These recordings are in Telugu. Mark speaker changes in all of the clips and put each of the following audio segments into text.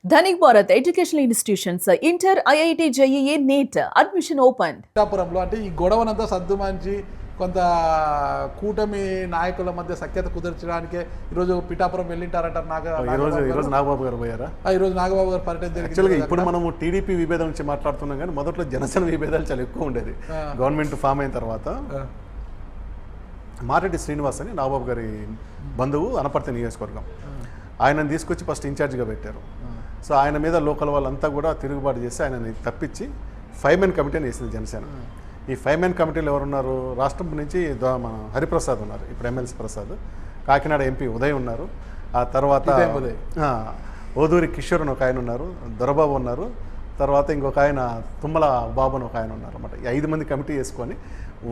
Speaker 1: Dhanik Bharat educational institutions inter IIT JEE NEET admission open.
Speaker 2: పిఠాపురంలో అంటే ఈ గొడవనంతా సద్దుమంచి కొంత కూటమి నాయకుల మధ్య సఖ్యత కుదర్చడానికే ఈరోజు పిఠాపురం వెళ్ళింటారంటారు.
Speaker 3: ఈరోజు నాగబాబు గారు పోయారా?
Speaker 2: ఈరోజు నాగబాబు గారు పర్యటన
Speaker 3: యాక్చువల్గా ఇప్పుడు మనము టీడీపీ విభేదం నుంచి మాట్లాడుతున్నాం, కానీ మొదట్లో జనసేన విభేదాలు చాలా ఎక్కువ ఉండేది. గవర్నమెంట్ ఫామ్ అయిన తర్వాత మారెడ్డి శ్రీనివాస్ అని నాగబాబు గారి బంధువు, అనపర్తి నియోజకవర్గం, ఆయనను తీసుకొచ్చి ఫస్ట్ ఇన్ఛార్జిగా పెట్టారు. సో ఆయన మీద లోకల్ వాళ్ళంతా కూడా తిరుగుబాటు చేసి ఆయనని తప్పించి 5 మెన్ కమిటీని వేసింది జనసేన. ఈ 5 మెన్ కమిటీలు ఎవరున్నారు? రాష్ట్రం నుంచి మన హరిప్రసాద్ ఉన్నారు, ఇప్పుడు ఎమ్మెల్సీ ప్రసాద్, కాకినాడ ఎంపీ ఉదయ్ ఉన్నారు, ఆ తర్వాత ఓదూరి కిషోర్ అని ఒక ఆయన ఉన్నారు, దొరబాబు ఉన్నారు, తర్వాత ఇంకొక ఆయన తుమ్మల బాబు అని ఒక ఆయన ఉన్నారు అన్నమాట. ఈ 5 మంది కమిటీ వేసుకొని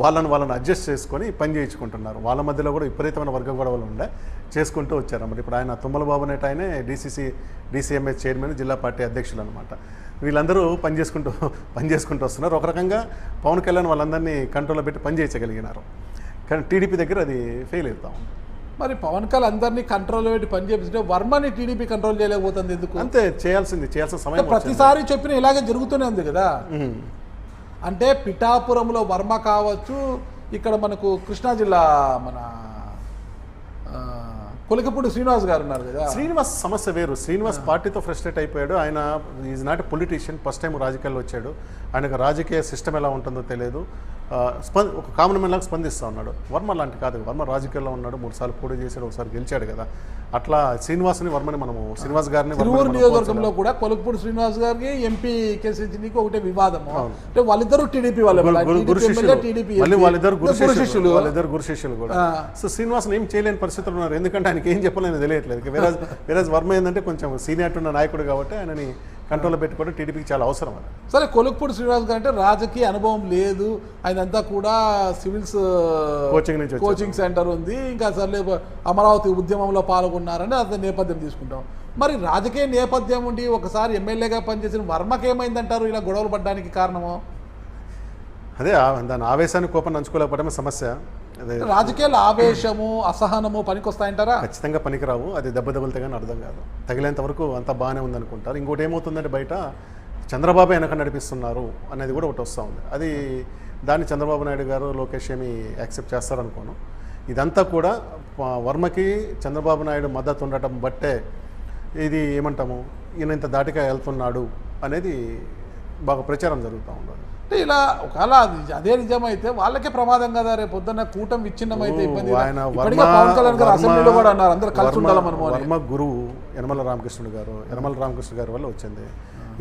Speaker 3: వాళ్ళని అడ్జస్ట్ చేసుకొని పని చేయించుకుంటున్నారు. వాళ్ళ మధ్యలో కూడా విపరీతమైన వర్గ గొడవలు ఉండే చేసుకుంటూ వచ్చారు అన్నమాట. ఇప్పుడు ఆయన తుమ్మల బాబు అనేట ఆయనే డీసీఎంఎస్ చైర్మన్, జిల్లా పార్టీ అధ్యక్షులు అనమాట. వీళ్ళందరూ పని చేసుకుంటూ వస్తున్నారు. ఒక రకంగా పవన్ కళ్యాణ్ వాళ్ళందరినీ కంట్రోల్లో పెట్టి పని చేయించగలిగినారు. కానీ టీడీపీ దగ్గర అది ఫెయిల్ అవుతాం.
Speaker 2: మరి పవన్ కళ్యాణ్ అందరినీ కంట్రోల్లో పెట్టి పని చేపిస్తే వర్మని టీడీపీ కంట్రోల్ చేయలేకపోతుంది ఎందుకు?
Speaker 3: అంతే, చేయాల్సిన సమయం
Speaker 2: ప్రతిసారి చెప్పిన ఇలాగే జరుగుతూనే ఉంది కదా. అంటే పిఠాపురంలో వర్మ కావచ్చు, ఇక్కడ మనకు కృష్ణా జిల్లా మన కొలికపూడి శ్రీనివాస్ గారు ఉన్నారు కదా.
Speaker 3: శ్రీనివాస్ సమస్య వేరు. శ్రీనివాస్ పార్టీతో ఫ్రస్ట్రేట్ అయిపోయాడు. ఆయన is not a politician, first time రాజకీయాల్లో వచ్చాడు. ఆయనకు రాజకీయ సిస్టమ్ ఎలా ఉంటుందో తెలియదు. ఒక కామన్ మ్యాన్ లాగా స్పందిస్తూ ఉన్నాడు. వర్మ లాంటి కాదు. వర్మ రాజకీయాల్లో ఉన్నాడు, 3 సార్లు పోటీ చేశాడు, ఒకసారి గెలిచాడు కదా. అట్లా శ్రీనివాస్ని వర్మని మనము శ్రీనివాస్ గారిని
Speaker 2: తిరువూరు నియోజకవర్గంలో కూడా కొలుపుపూడి శ్రీనివాస్ గారికి ఎంపీ కేసీకి ఒకటే వివాదము. అంటే వాళ్ళిద్దరు టీడీపీ
Speaker 3: వాళ్ళిద్దరు గురు శిష్యులు కూడా. సో శ్రీనివాస్ ఏం చేయలేని పరిస్థితులు ఉన్నారు. ఎందుకంటే ఆయనకి ఏం చెప్పాలని తెలియట్లేదు. వేరాజ్ వర్మ ఏంటంటే కొంచెం సీనియర్ ఉన్న నాయకుడు కాబట్టి ఆయనని కంట్రోల్లో పెట్టుకోవడం టీడీపీకి చాలా అవసరం. అది
Speaker 2: సరే, కొలుపుపూడి శ్రీనివాస్ గారు అంటే రాజకీయ అనుభవం లేదు. ఆయనంతా కూడా సివిల్స్ కోచింగ్ సెంటర్ ఉంది. ఇంకా సర్లే అమరావతి ఉద్యమంలో పాల్గొన్నారని అతని నేపథ్యం తీసుకుంటాం. మరి రాజకీయ నేపథ్యం ఉండి ఒకసారి ఎమ్మెల్యేగా పనిచేసిన వర్మకి ఏమైందంటారు ఇలా గొడవలు పడడానికి కారణము?
Speaker 3: అదే దాని ఆవేశాన్ని కోపం నంచుకోలేకపోవడమే సమస్య.
Speaker 2: రాజకీయాల ఆవేశము, అసహనము పనికొస్తాయంటారా?
Speaker 3: ఖచ్చితంగా పనికిరావు. అది దెబ్బతగిలితే కానీ అర్థం కాదు. తగిలేంత వరకు అంతా బాగానే ఉందనుకుంటారు. ఇంకోటి ఏమవుతుందంటే బయట చంద్రబాబు వెనక నడిపిస్తున్నారు అనేది కూడా ఒకటి వస్తూ ఉంది. అది దాన్ని చంద్రబాబు నాయుడు గారు, లోకేష్ ఏమి యాక్సెప్ట్ చేస్తారనుకోను. ఇదంతా కూడా వర్మకి చంద్రబాబు నాయుడు మద్దతు ఉండటం బట్టే ఇది ఏమంటాము, ఈయన ఇంత దాటిగా వెళ్తున్నాడు అనేది బాగా ప్రచారం జరుగుతూ ఉండదు.
Speaker 2: అంటే ఇలా ఒకవేళ అదే నిజమైతే వాళ్ళకే ప్రమాదం కదా. రేపు పొద్దున్న కూటమి విచ్ఛిన్నమైతే ఇబ్బంది. పవన్ కళ్యాణ్ గారు అసెంబ్లీలో కూడా అన్నారు అందరూ కలిసి ఉండాలి మనము.
Speaker 3: వర్మ గురువు యనమల రామకృష్ణ గారి వల్ల వచ్చింది.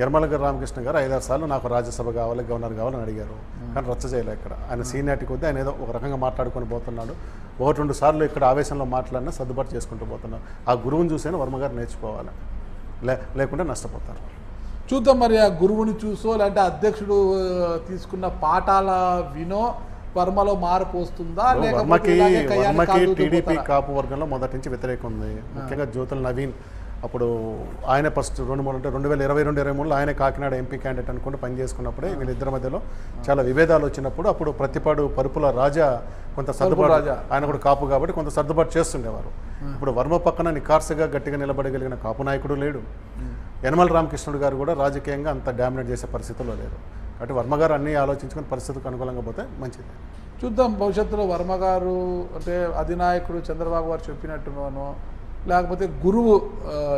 Speaker 3: యనమల రామకృష్ణ గారు 5-6 సార్లు నాకు రాజ్యసభ కావాలి, గవర్నర్ కావాలని అడిగారు. కానీ రచ్చ చేయలే. ఇక్కడ ఆయన సీనియారిటీ కొద్దీ ఆయన ఏదో ఒక రకంగా మాట్లాడుకొని పోతున్నాడు. 1-2 సార్లు ఇక్కడ ఆవేశంలో మాట్లాడినా సర్దుబాటు చేసుకుంటూ పోతున్నాడు. ఆ గురువుని చూసైనా వర్మ గారు నేర్చుకోవాలి, లేకుంటే నష్టపోతారు.
Speaker 2: చూద్దాం మరి ఆ గురువుని చూసో లేదంటే అధ్యక్షుడు తీసుకున్న పాఠాల వినో వర్మలో మార్పు వస్తుందా?
Speaker 3: వర్మకి టీడీపీ కాపు వర్గంలో మొదటి నుంచి వ్యతిరేకం ఉంది. ముఖ్యంగా జ్యోతుల నవీన్ అప్పుడు ఆయన ఫస్ట్ 2022-23 ఆయన కాకినాడ ఎంపీ క్యాండిడేట్ అనుకుంటూ పనిచేసుకున్నప్పుడే వీళ్ళిద్దరి మధ్యలో చాలా విభేదాలు వచ్చినప్పుడు అప్పుడు ప్రతిపాడు పరుపుల రాజా కొంత సర్దుబాటు, ఆయన కూడా కాపు కాబట్టి కొంత సర్దుబాటు చేస్తుండేవారు. ఇప్పుడు వర్మ పక్కన నిఖార్సుగా గట్టిగా నిలబడగలిగిన కాపు నాయకుడు లేడు. యనమల రామకృష్ణుడు గారు కూడా రాజకీయంగా అంత డామినేట్ చేసే పరిస్థితుల్లో లేరు. కాబట్టి వర్మ గారు అన్నీ ఆలోచించుకుని పరిస్థితికి అనుకూలంగా పోతే మంచిది. చూద్దాం
Speaker 2: భవిష్యత్తులో వర్మ గారు అంటే అధినాయకుడు చంద్రబాబు గారు చెప్పినట్టుగాను, లేకపోతే గురువు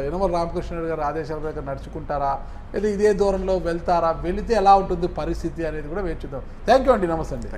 Speaker 2: యనమల రామకృష్ణుడు గారు ఆదేశాల ప్రకారం నడుచుకుంటారా, లేదా ఇదే దూరంలో వెళ్తారా, వెళితే ఎలా ఉంటుంది పరిస్థితి అనేది కూడా వేచి చూద్దాం. థ్యాంక్ యూ అండి, నమస్తే అండి.